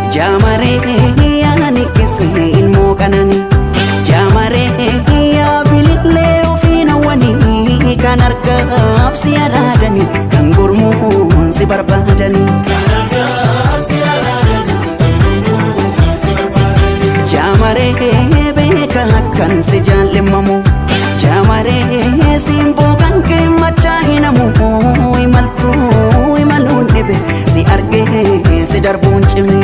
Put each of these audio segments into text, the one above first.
Jamaree ani kesin mo kanani Jamaree ya bilile ofina wani kan argaaf si aradani kan gurmuun si barbadani Jamaree beka kan si jallimamu Jamaree simbo kan ke machahinamu imaltu imalun nebe si arge si darbun cimi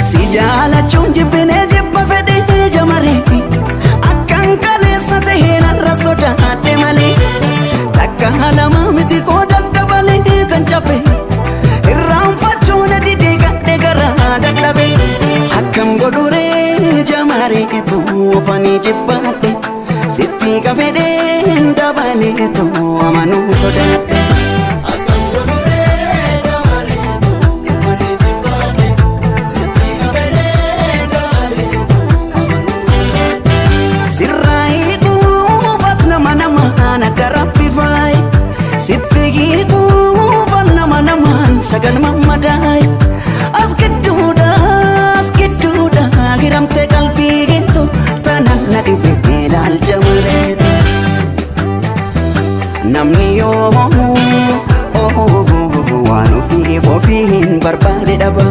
Si jaalachuun jibbinee jibba fedhee jamaree akkan kaleessa tahee narra sodaadhe malee takka lama miti koo daddabalee tan cabe irraanfachuun didee gadhe garaa dadhabe akkam godhuree jamareetu ofanii jibbaadhe sitti kafedheen dabaleetu amanuu sodaadhe Sitti kuufan nama sagan mammadai as gidduudha hiramte qalbii geetu tanan na dhibe ilaal jamareetu namni yoo waan ofiif ofiin barbaade dhaba